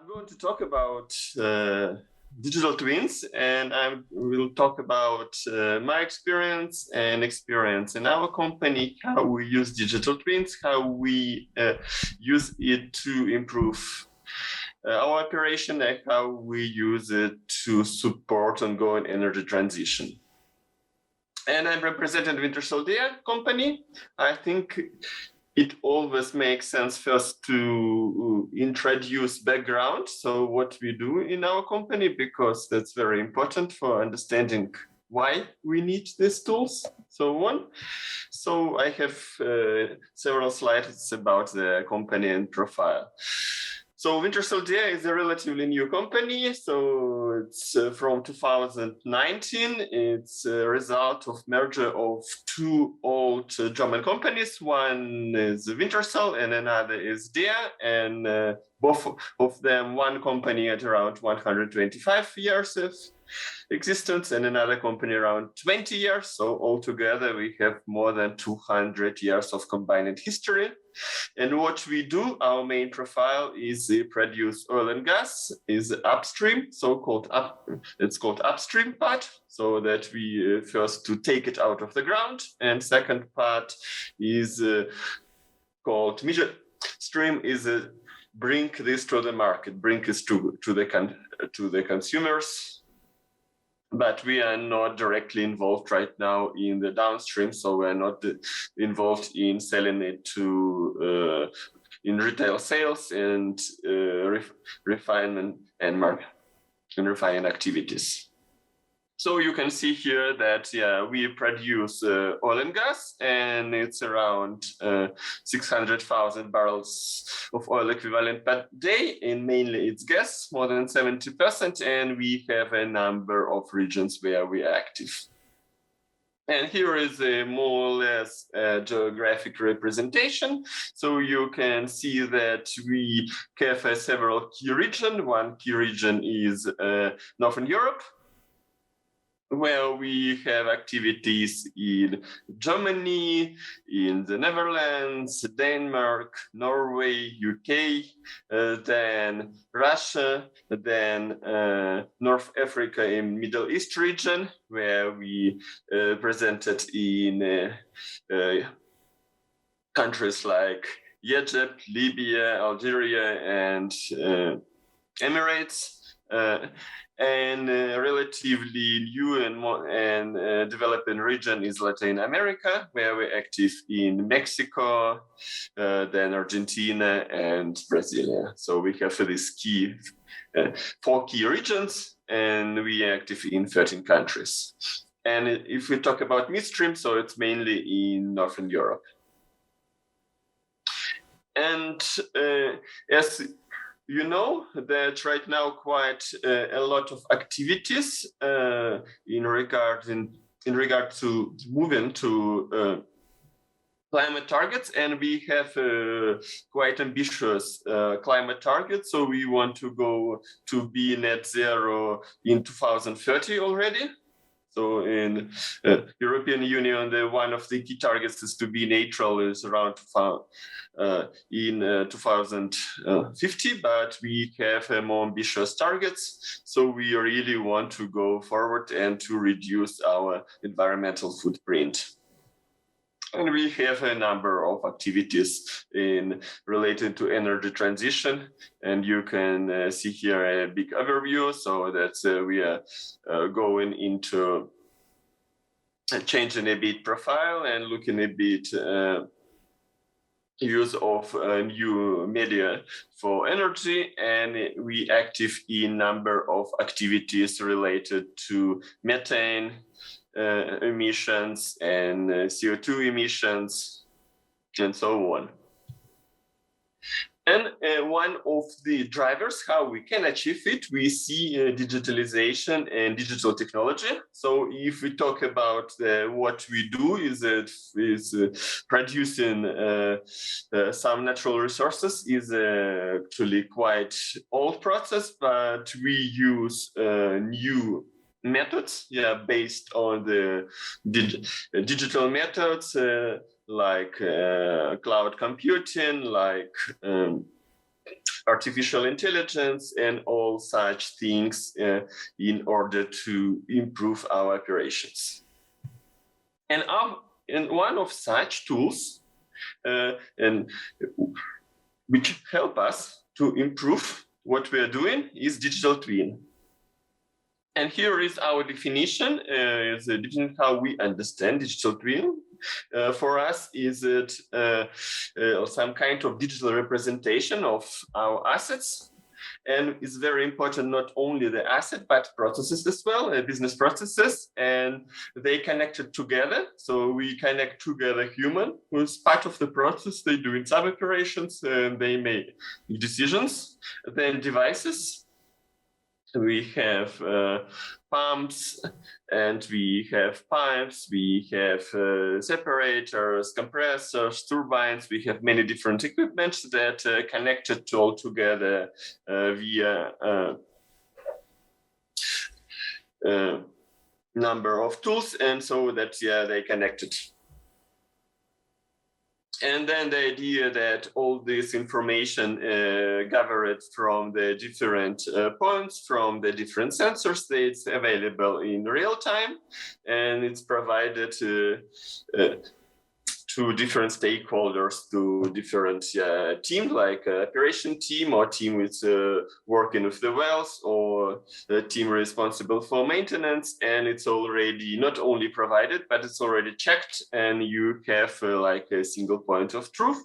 I'm going to talk about digital twins, and I will talk about my experience in our company, how we use digital twins, how we use it to improve our operation, and how we use it to support ongoing energy transition. And I'm representing Wintershall company. I think it always makes sense first to introduce background, so what we do in our company, because that's very important for understanding why we need these tools, so on. So I have several slides about the company and profile. So Wintershall is a relatively new company. So it's from 2019. It's a result of merger of two old German companies. One is Wintershall and another is DEA. And both of them, one company at around 125 years of existence and another company around 20 years. So altogether, we have more than 200 years of combined history. And what we do, our main profile is produce oil and gas, is upstream, it's called upstream part, so that we first to take it out of the ground. And second part is called midstream, is bring this to the market, bring this to the consumers. But we are not directly involved right now in the downstream, so we're not involved in selling it to in retail sales and refinement and refining activities. So you can see here that we produce oil and gas, and it's around 600,000 barrels of oil equivalent per day, and mainly it's gas, more than 70%, and we have a number of regions where we are active. And here is a more or less geographic representation. So you can see that we have several key regions. One key region is Northern Europe, where we have activities in Germany, in the Netherlands, Denmark, Norway, UK, then Russia, then North Africa and Middle East region, where we presented in countries like Egypt, Libya, Algeria, and Emirates. And relatively new and developing region is Latin America, where we're active in Mexico, then Argentina and Brazil. So we have these four key regions, and we are active in 13 countries. And if we talk about midstream, so it's mainly in Northern Europe. And as you know, that right now quite a lot of activities in regard to moving to climate targets, and we have quite ambitious climate targets. So we want to go to be net zero in 2030 already. So in European Union, one of the key targets is to be neutral is around in 2050, but we have more ambitious targets. So we really want to go forward and to reduce our environmental footprint. And we have a number of activities related to energy transition. And you can see here a big overview. So that we are going into changing a bit profile and looking a bit use of new media for energy. And we active in number of activities related to methane emissions and CO2 emissions, and so on. And one of the drivers how we can achieve it, we see digitalization and digital technology. So if we talk about what we do is producing some natural resources is actually quite old process, but we use new methods, based on the digital methods like cloud computing, like artificial intelligence and all such things in order to improve our operations. And one of such tools and which help us to improve what we are doing is digital twin. And here is our definition, is a definition how we understand digital twin. For us, is it some kind of digital representation of our assets? And it's very important, not only the asset, but processes as well, business processes, and they connected together. So we connect together human, who's part of the process. They do in some operations, and they make decisions. Then devices. We have pumps, and we have pipes, we have separators, compressors, turbines. We have many different equipment that connected all together via number of tools, and so that they connected. And then the idea that all this information gathered from the different points, from the different sensor states available in real time, and it's provided to different stakeholders, to different teams, like operation team or team with working with the wells, or the team responsible for maintenance. And it's already not only provided, but it's already checked, and you have like a single point of truth.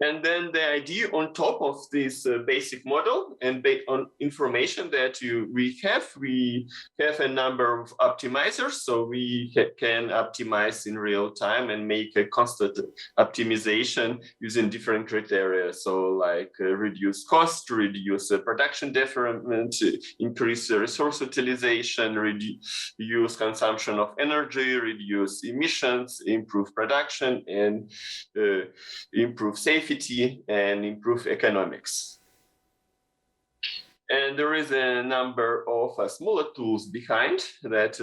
And then the idea on top of this basic model and based on information that we have a number of optimizers. So we can optimize in real time and make a constant optimization using different criteria. So like reduce cost, reduce production deferment, increase resource utilization, reduce consumption of energy, reduce emissions, improve production, and improve safety and improve economics. And there is a number of smaller tools behind that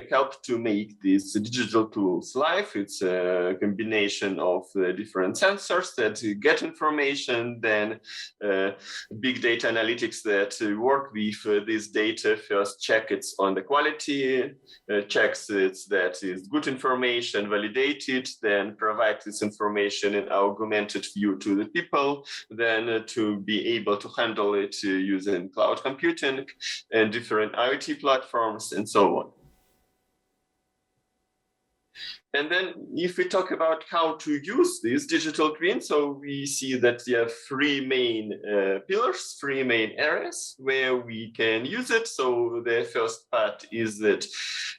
help to make these digital tools live. It's a combination of different sensors that get information, then big data analytics that work with this data. First, check it's on the quality, checks it's that is good information, validate it, then provide this information in augmented view to the people, then to be able to handle it using cloud computing and different IoT platforms and so on. And then if we talk about how to use this digital twin, so we see that there are three main pillars, three main areas where we can use it. So the first part is that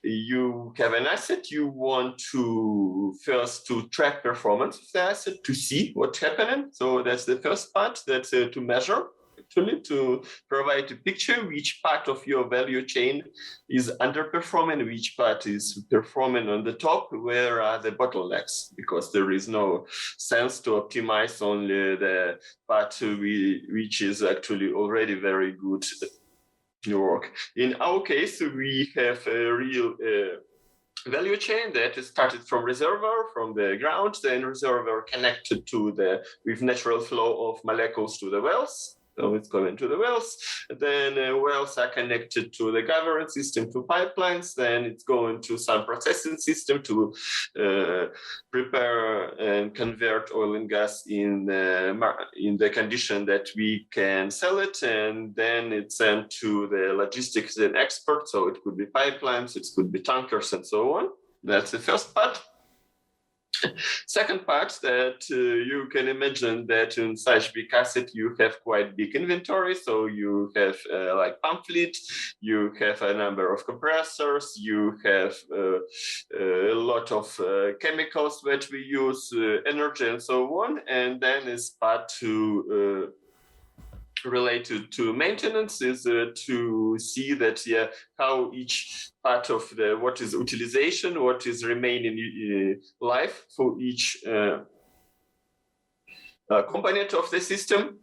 you have an asset, you want to first to track performance of the asset, to see what's happening. So that's the first part, that's to measure. Actually, to provide a picture which part of your value chain is underperforming, which part is performing on the top, where are the bottlenecks, because there is no sense to optimize only the part which is actually already very good work. In our case, we have a real value chain that is started from reservoir, from the ground, then reservoir connected to with natural flow of molecules to the wells. So it's going to the wells, then wells are connected to the governance system, to pipelines, then it's going to some processing system to prepare and convert oil and gas in the condition that we can sell it, and then it's sent to the logistics and export, so it could be pipelines, it could be tankers and so on. That's the first part. Second part, that you can imagine that in such big asset you have quite big inventory. So you have like pump fleet, you have a number of compressors, you have a lot of chemicals that we use, energy and so on. And then it's part to related to maintenance is to see that how each part of what is utilization, what is remaining life for each component of the system.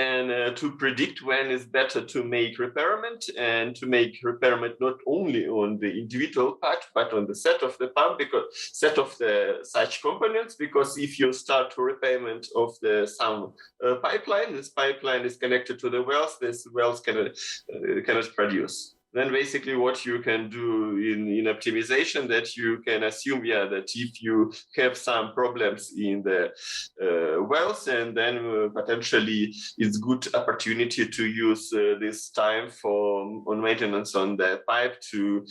and to predict when is better to make repairment, and to make repairment not only on the individual part but on the set of the pump, because set of the such components, because if you start to repairment of the some pipeline, this pipeline is connected to the wells, this wells cannot produce. Then basically what you can do in optimization, that you can assume, that if you have some problems in the wells, and then potentially it's good opportunity to use this time on maintenance on the pipe, to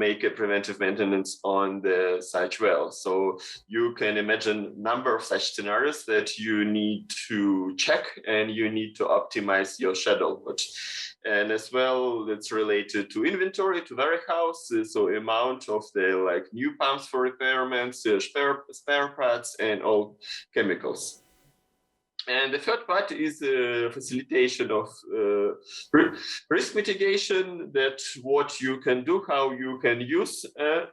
make a preventive maintenance on the such well. So you can imagine number of such scenarios that you need to check, and you need to optimize your schedule. And as well, it's related to inventory, to warehouse, so amount of the new pumps for repairments, spare parts, and all chemicals. And the third part is facilitation of risk mitigation, that what you can do, how you can use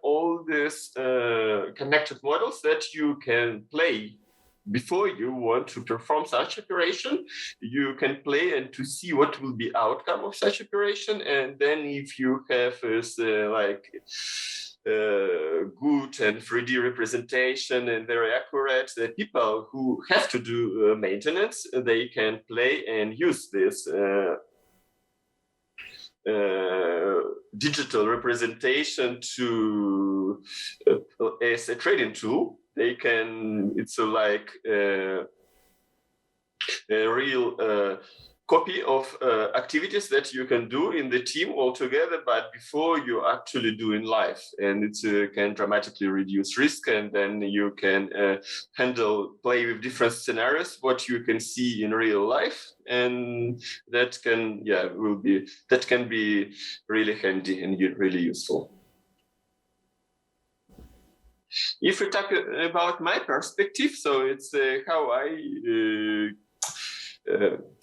all these connected models that you can play. Before you want to perform such operation, you can play and to see what will be outcome of such operation. And then if you have good and 3D representation and very accurate, the people who have to do maintenance, they can play and use this digital representation to as a trading tool. They can, it's like a real copy of activities that you can do in the team all together, but before you actually do in live. And it can dramatically reduce risk, and then you can play with different scenarios, what you can see in real life. And that can, be really handy and really useful. If we talk about my perspective, so it's how I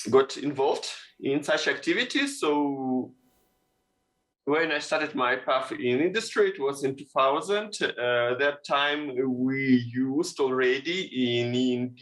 got involved in such activities. So when I started my path in industry, it was in 2000. That time we used already in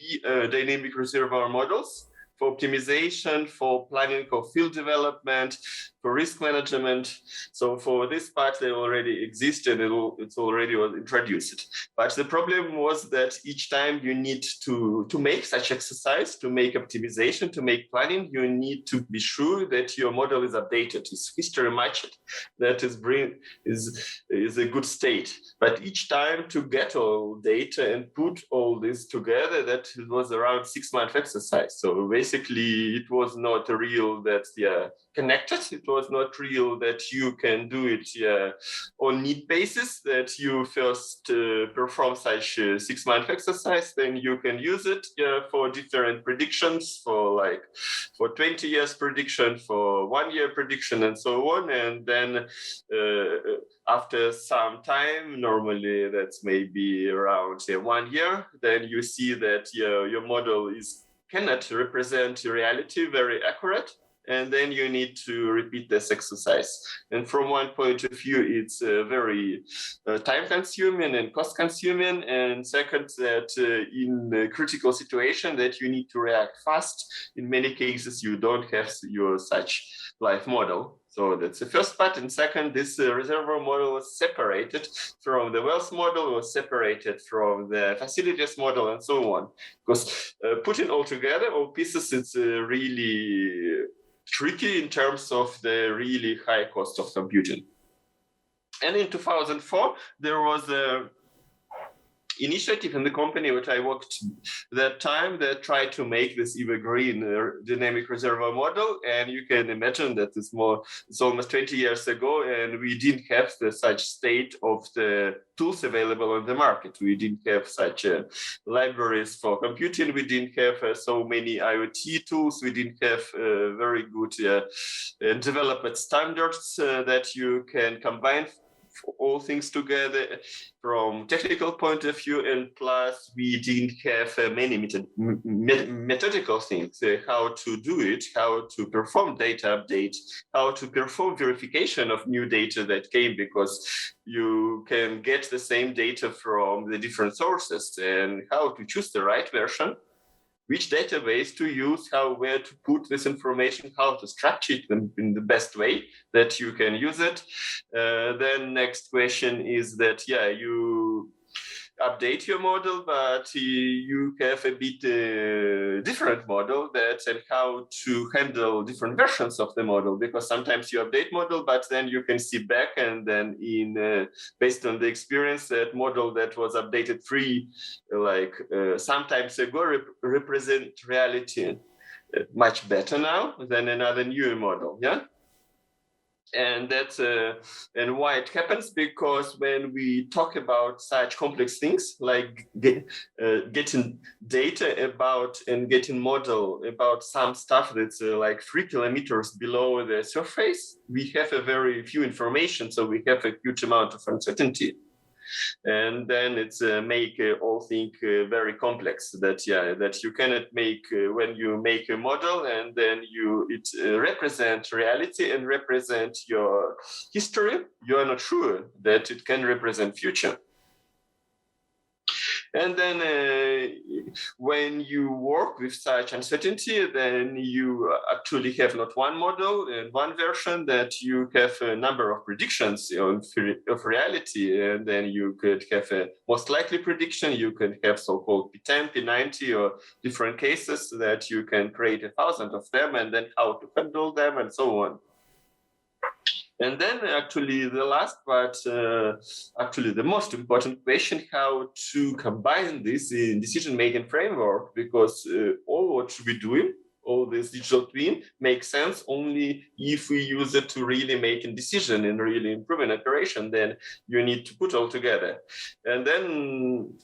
dynamic reservoir models for optimization, for planning of field development, for risk management. So for this part, they already existed, it's already was introduced. But the problem was that each time you need to make such exercise, to make optimization, to make planning, you need to be sure that your model is updated, is history matched, that is a good state. But each time to get all data and put all this together, that was around 6 month exercise. So basically it was not real that connected. It was not real that you can do it on need basis, that you first perform such a 6 month exercise, then you can use it for different predictions, for 20 years prediction, for 1 year prediction, and so on. And then after some time, normally that's maybe around 1 year, then you see that your model cannot represent reality very accurate. And then you need to repeat this exercise. And from one point of view, it's very time-consuming and cost-consuming. And second, that in a critical situation that you need to react fast. In many cases, you don't have your such live model. So that's the first part. And second, this reservoir model was separated from the wells model, was separated from the facilities model, and so on. Because putting all together, all pieces, it's really tricky in terms of the really high cost of computing. And in 2004, there was a initiative in the company which I worked that time that tried to make this evergreen dynamic reservoir model. And you can imagine that it's almost 20 years ago, and we didn't have such state of the tools available on the market. We didn't have such libraries for computing. We didn't have so many IoT tools. We didn't have very good development standards that you can combine all things together from technical point of view, and plus we didn't have many methodical things, how to do it, how to perform data update, how to perform verification of new data that came, because you can get the same data from the different sources, and how to choose the right version. which database to use, where to put this information, how to structure it in the best way that you can use it. Then next question is that, you update your model, but you have a bit different model and how to handle different versions of the model, because sometimes you update model, but then you can see back, and then based on the experience, that model that was updated sometimes ago represent reality much better now than another new model. And that's and why it happens, because when we talk about such complex things like getting data about and getting model about some stuff that's 3 kilometers below the surface, we have a very few information, so we have a huge amount of uncertainty. And then it's make all thing very complex, that you cannot make when you make a model and then it represent reality and represent your history, you are not sure that it can represent future. And then when you work with such uncertainty, then you actually have not one model and one version, that you have a number of predictions of reality. And then you could have a most likely prediction. You can have so-called P10, P90, or different cases that you can create 1,000 of them, and then how to handle them and so on. And then actually the last part, actually the most important question, how to combine this in decision-making framework, because all what we're doing, all this digital twin, makes sense only if we use it to really make a decision and really improve an operation. Then you need to put all together. And then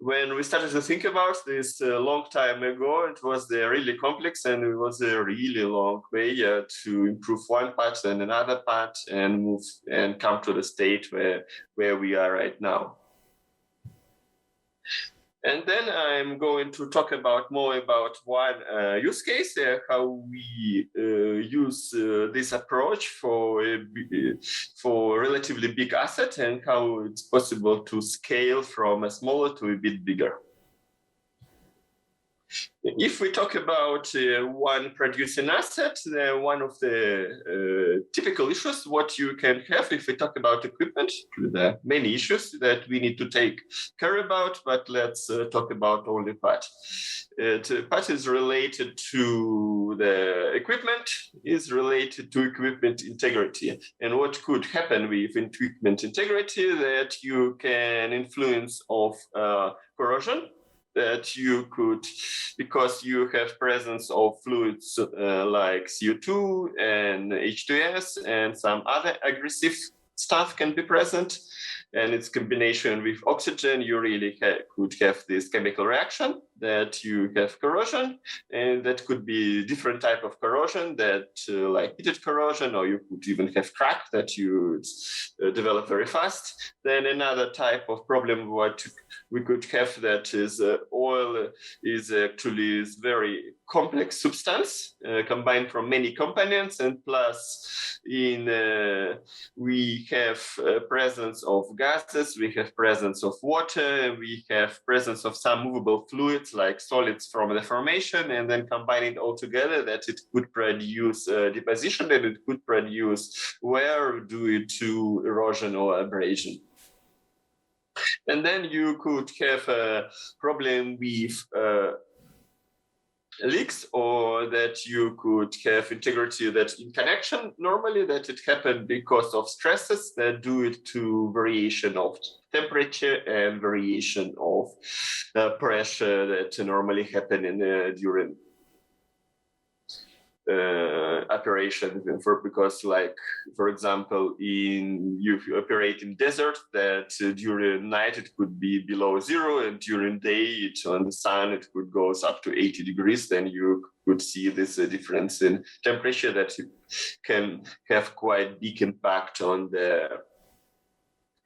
when we started to think about this a long time ago, it was really complex, and it was a really long way to improve one part and another part and move and come to the state where we are right now. And then I'm going to talk more about one use case, how we use this approach for relatively big asset, and how it's possible to scale from a smaller to a bit bigger. If we talk about one producing asset, one of the typical issues, what you can have if we talk about equipment, there are many issues that we need to take care about, but let's talk about only part. Part is related to the equipment, is related to equipment integrity. And what could happen with equipment integrity, that you can influence of corrosion, that you could, because you have presence of fluids like CO2 and H2S and some other aggressive stuff can be present, and its combination with oxygen, you really could have this chemical reaction that you have corrosion, and that could be different type of corrosion, that like heated corrosion, or you could even have crack that you develop very fast. Then another type of problem what we could have, that is oil is actually very complex substance combined from many components, and plus we have presence of gases, we have presence of water, we have presence of some movable fluids like solids from the formation, and then combining all together, that it could produce deposition, and it could produce wear due to erosion or abrasion. And then you could have a problem with leaks, or that you could have integrity that in connection normally, that it happened because of stresses that do it to variation of temperature and variation of pressure that normally happen during operation. Because like, for example, you operate in desert, that during night it could be below zero, and during day on the sun it could go up to 80 degrees. Then you could see this difference in temperature that can have quite big impact on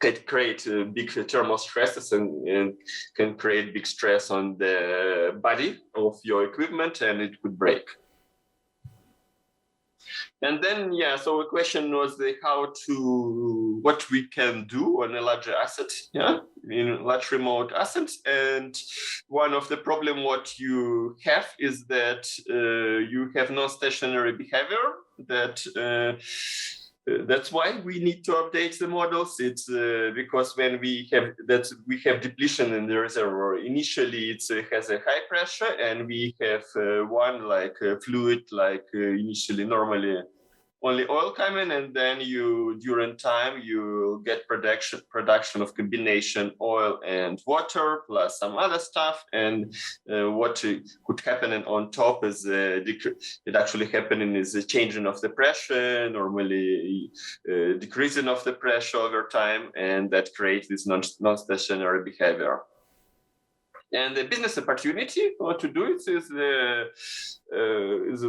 can create big thermal stresses, and can create big stress on the body of your equipment, and it could break. And then, so the question was how to what we can do on a larger asset, in large remote assets. And one of the problem what you have is that you have non-stationary behavior. That's why we need to update the models. It's because when we have depletion in the reservoir. Initially, it has a high pressure, and we have one like fluid, like initially normally only oil coming, and then during time you get production of combination oil and water plus some other stuff. And what could happen on top is it actually happening is a changing of the pressure, normally decreasing of the pressure over time, and that creates this non-stationary behavior. And the business opportunity to do it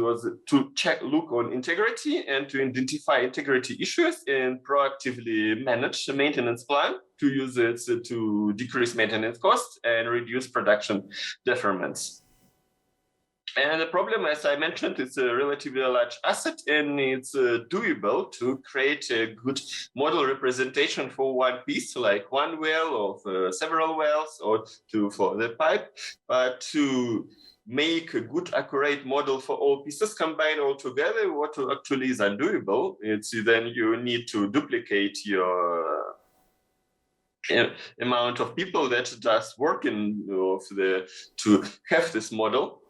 was to look on integrity and to identify integrity issues and proactively manage the maintenance plan to use it to decrease maintenance costs and reduce production deferments. And the problem, as I mentioned, it's a relatively large asset, and it's doable to create a good model representation for one piece, like one well or several wells, or for the pipe. But to make a good, accurate model for all pieces combined all together, what actually is undoable, it's then you need to duplicate your amount of people that just working to have this model.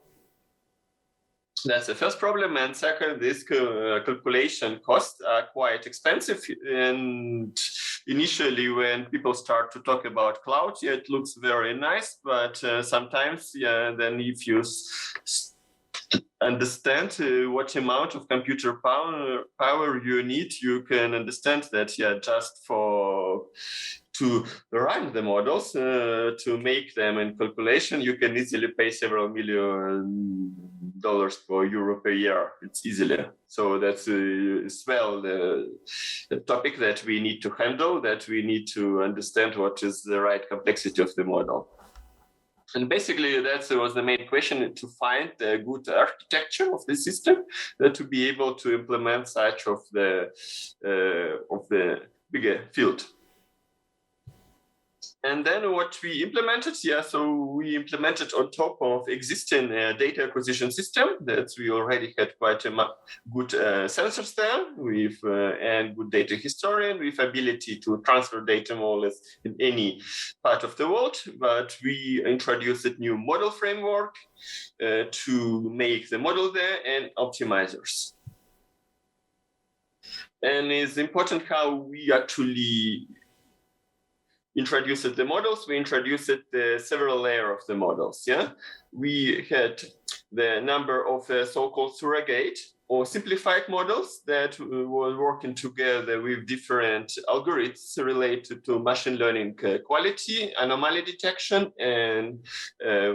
That's the first problem. And second, this calculation costs are quite expensive. And initially, when people start to talk about cloud, it looks very nice. But sometimes, then if you understand what amount of computer power you need, you can understand that, just to run the models, to make them in calculation, you can easily pay several $million or euro per year. It's easily. So that's as well the topic that we need to handle, that we need to understand what is the right complexity of the model. And basically, that was the main question, to find a good architecture of the system to be able to implement such of the bigger field. And then what we implemented, so we implemented on top of existing data acquisition system that we already had quite a good sensors there with and good data historian with ability to transfer data more or less in any part of the world. But we introduced a new model framework to make the model there and optimizers. And it's important how we actually introduced the models. We introduced several layers of the models. We had the number of so-called surrogate or simplified models that were working together with different algorithms related to machine learning quality, anomaly detection, and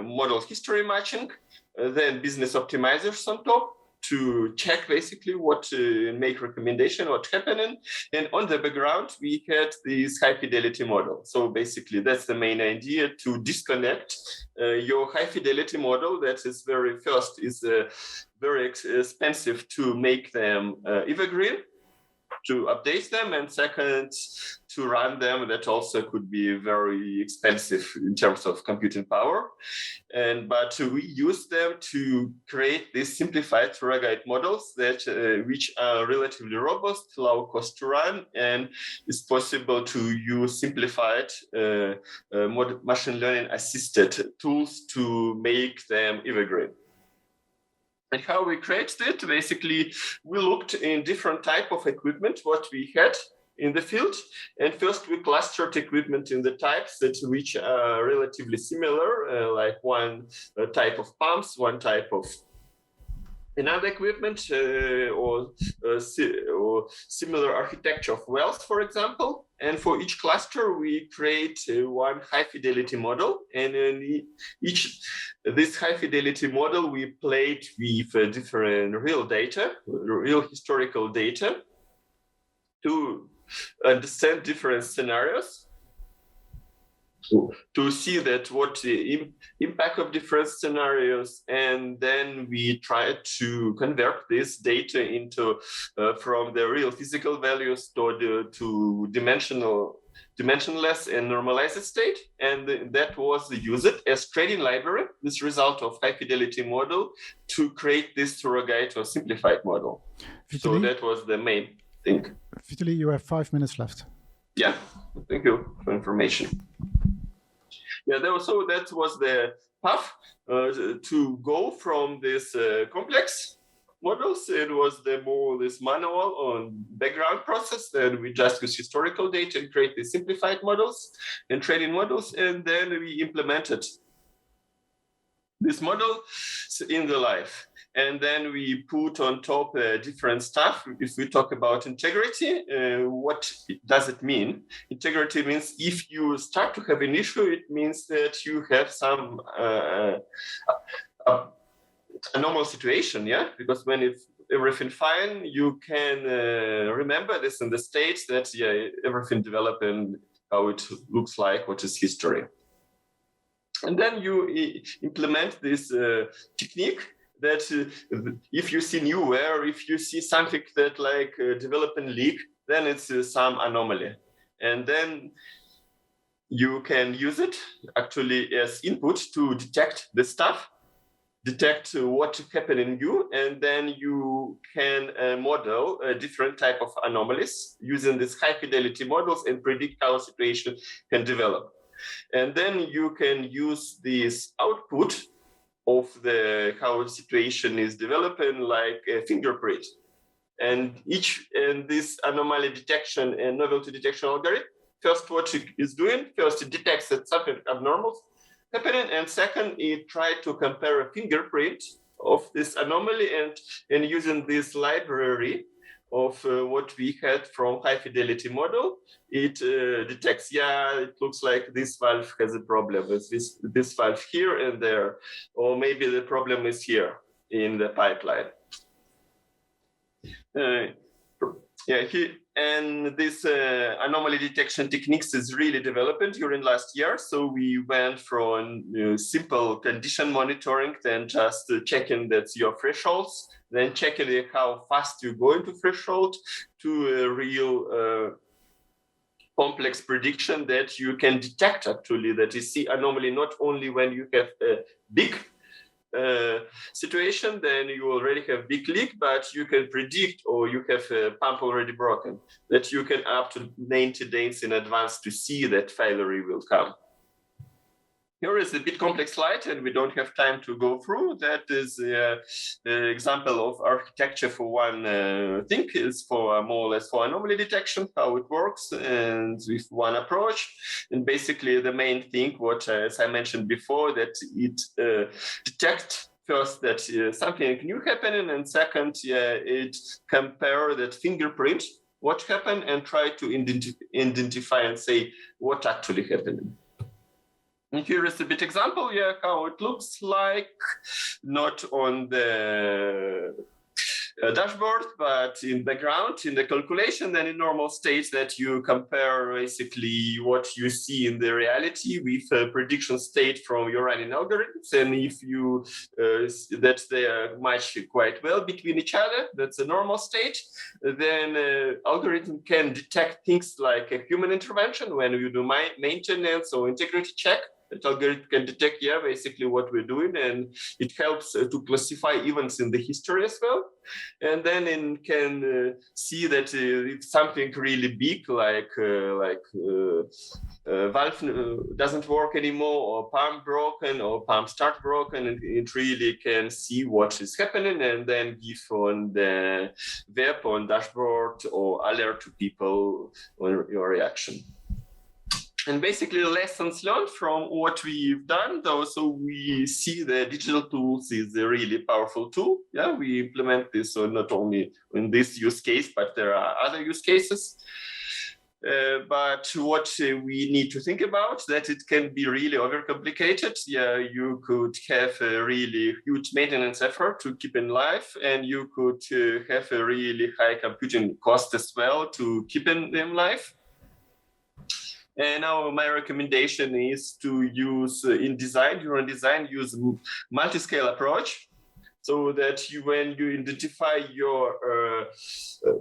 model history matching. Then business optimizers on top to check basically what make recommendation, what's happening. And on the background, we had this high fidelity model. So basically that's the main idea, to disconnect your high fidelity model that is very expensive to make them evergreen, to update them, and second, to run them, that also could be very expensive in terms of computing power. But we use them to create these simplified surrogate models that which are relatively robust, low cost to run, and it's possible to use simplified machine learning assisted tools to make them evergreen. And how we created it, basically, we looked in different type of equipment, what we had in the field. And first we clustered equipment in the types which are relatively similar, like one type of pumps, one type of another equipment, or similar architecture of wells, for example. And for each cluster, we create one high fidelity model. And in this high fidelity model, we played with different real data, real historical data, to understand different scenarios. to see that what the impact of different scenarios, and then we try to convert this data into from the real physical values to dimensionless and normalized state, and that was used as training library, this result of high fidelity model, to create this surrogate or simplified model. Vitaly, so that was the main thing. Vitaly, you have 5 minutes left. Yeah, thank you for information. Yeah, that was the path to go from this complex models. It was the more this manual on background process, and we just use historical data and create these simplified models and training models, and then we implemented this model in the life. And then we put on top different stuff. If we talk about integrity, what does it mean? Integrity means if you start to have an issue, it means that you have some a normal situation, yeah? Because when if everything fine, you can remember this in the states that, yeah, everything developed and how it looks like, what is history. And then you implement this technique that if you see newware, if you see something that like develop and leak, then it's some anomaly. And then you can use it actually as input to detect the stuff, detect what happened in you, and then you can model a different type of anomalies using these high fidelity models and predict how a situation can develop. And then you can use this output of the how a situation is developing like a fingerprint. And this anomaly detection and novelty detection algorithm, first what it is doing, first it detects that something abnormal happening, and second it tries to compare a fingerprint of this anomaly, and using this library of what we had from high fidelity model, it detects, yeah, it looks like this valve has a problem with this valve here and there, or maybe the problem is here in the pipeline. And this anomaly detection techniques is really developing during last year. So we went from simple condition monitoring, then just checking that's your thresholds, then checking how fast you go into threshold, to a real complex prediction that you can detect actually that you see anomaly not only when you have a big situation, then you already have big leak, but you can predict, or you have a pump already broken, that you can up to 90 days in advance to see that failure will come. Here is a bit complex slide, and we don't have time to go through. That is an example of architecture for one thing. It's for more or less for anomaly detection, how it works, and with one approach. And basically the main thing, what as I mentioned before, that it detects first that something new happening, and second, it compare that fingerprint, what happened, and try to identify and say what actually happened. And here is a bit example, how it looks like, not on the dashboard, but in background, in the calculation, then in normal states that you compare basically what you see in the reality with a prediction state from your running algorithms. And if you, that they match quite well between each other, that's a normal state, then algorithm can detect things like a human intervention when you do maintenance or integrity check. That algorithm can detect, basically what we're doing, and it helps to classify events in the history as well. And then it can see that if something really big, like valve doesn't work anymore, or pump broken, or pump start broken, and it really can see what is happening, and then give on the web, on dashboard, or alert to people on your reaction. And basically lessons learned from what we've done, though, so we see the digital tools is a really powerful tool. We implement this not only in this use case, but there are other use cases. But what we need to think about, that it can be really overcomplicated. You could have a really huge maintenance effort to keep in life, and you could have a really high computing cost as well to keep in life. And now my recommendation is to use during design, use multi-scale approach, so that when you identify your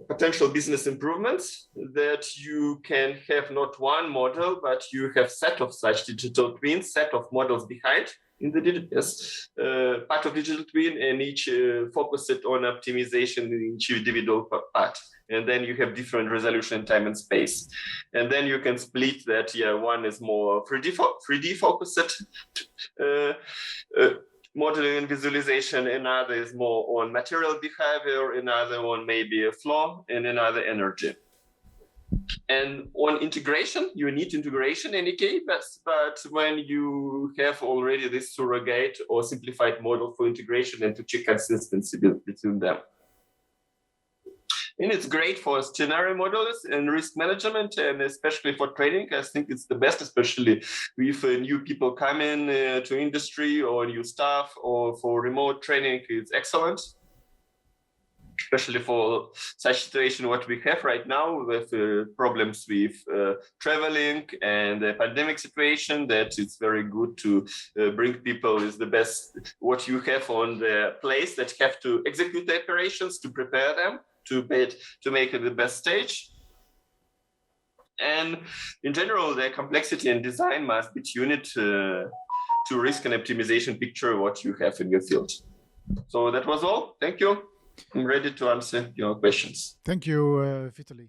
potential business improvements, that you can have not one model, but you have set of such digital twins, set of models behind in the part of digital twin, and each focused on optimization in each individual part. And then you have different resolution, time, and space. And then you can split that. One is more 3D focused modeling and visualization, another is more on material behavior, another one maybe a flow, and another energy. And on integration, you need integration in any case, but when you have already this surrogate or simplified model for integration, and to check consistency between them. And it's great for scenario models and risk management, and especially for training. I think it's the best, especially if new people come in to industry, or new staff, or for remote training. It's excellent, especially for such situation what we have right now with problems with traveling and the pandemic situation, that it's very good to bring people with the best what you have on the place, that have to execute the operations, to prepare them, to make it the best stage. And in general, the complexity and design must be tuned to risk and optimization picture what you have in your field. So that was all. Thank you. I'm ready to answer your questions. Thank you, Vitaly.